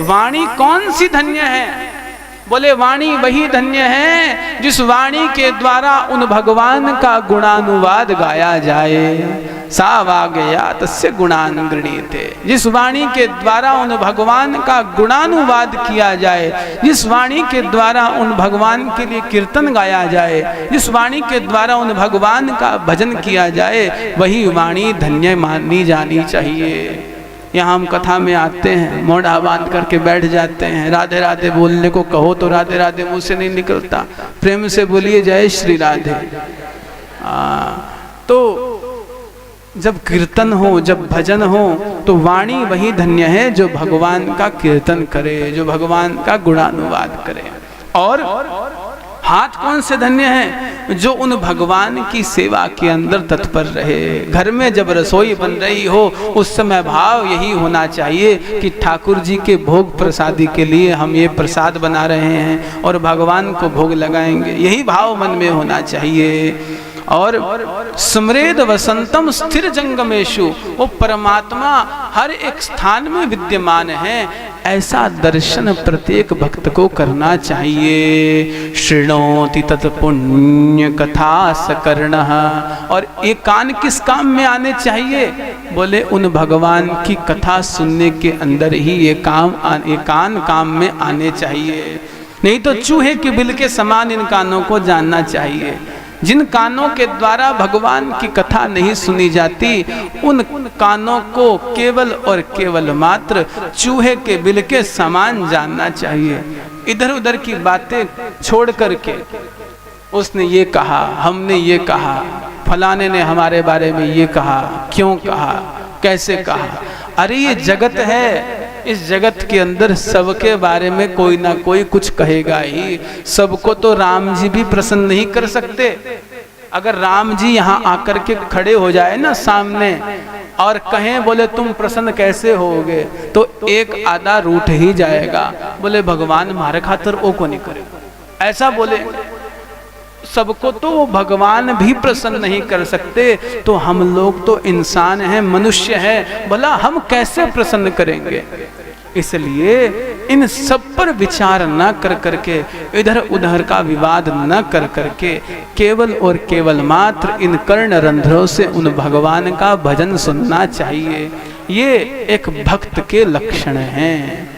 वाणी कौन सी धन्य है? बोले वाणी वही धन्य है जिस वाणी के द्वारा उन भगवान का गुणानुवाद गाया जाए। सा वागया तस्य गुणान गृणीते। जिस वाणी के द्वारा उन भगवान का गुणानुवाद किया जाए, जिस वाणी के द्वारा उन भगवान के लिए कीर्तन गाया जाए, जिस वाणी के द्वारा उन भगवान का भजन किया जाए, वही वाणी धन्य मानी जानी चाहिए। यहाँ हम कथा में आते हैं, मोढ़ा बांध करके बैठ जाते हैं, राधे राधे बोलने को कहो तो राधे राधे मुंह से नहीं निकलता। प्रेम से बोलिए जय श्री राधे। तो जब कीर्तन हो, जब भजन हो, तो वाणी वही धन्य है जो भगवान का कीर्तन करे, जो भगवान का गुणानुवाद करे। और हाथ कौन से धन्य हैं? जो उन भगवान की सेवा के अंदर तत्पर रहे। घर में जब रसोई बन रही हो, उस समय भाव यही होना चाहिए कि ठाकुर जी के भोग प्रसादी के लिए हम ये प्रसाद बना रहे हैं और भगवान को भोग लगाएंगे, यही भाव मन में होना चाहिए। और स्मरेद वसंतम स्थिर जंगमेशु, वो परमात्मा हर एक स्थान में विद्यमान है, ऐसा दर्शन प्रत्येक भक्त को करना चाहिए। शृणोति तत् पुण्य कथा सकर्णः। और ये कान किस काम में आने चाहिए? बोले उन भगवान की कथा सुनने के अंदर ही ये कान काम में आने चाहिए। नहीं तो चूहे के बिल के समान इन कानों को जानना चाहिए। जिन कानों के द्वारा भगवान की कथा नहीं सुनी जाती, उन कानों को केवल और केवल मात्र चूहे के बिल के समान जानना चाहिए। इधर उधर की बातें छोड़ करके उसने ये कहा, हमने ये कहा, फलाने ने हमारे बारे में ये कहा, क्यों कहा, कैसे कहा। अरे ये जगत है, इस जगत के अंदर सबके बारे में कोई ना कोई कुछ कहेगा ही। सबको तो राम जी भी प्रसन्न नहीं कर सकते। अगर राम जी यहाँ आकर के खड़े हो जाए ना सामने और कहें बोले तुम प्रसन्न कैसे होगे, तो एक आधा रूठ ही जाएगा। बोले भगवान हमारे खातिर ओ को नहीं करेगा, ऐसा बोले। सबको तो वो भगवान भी प्रसन्न नहीं कर सकते, तो हम लोग तो इंसान हैं, मनुष्य हैं, भला हम कैसे प्रसन्न करेंगे। इसलिए इन सब पर विचार न कर करके, इधर उधर का विवाद न कर करके, केवल और केवल मात्र इन कर्ण रंध्रों से उन भगवान का भजन सुनना चाहिए। ये एक भक्त के लक्षण हैं।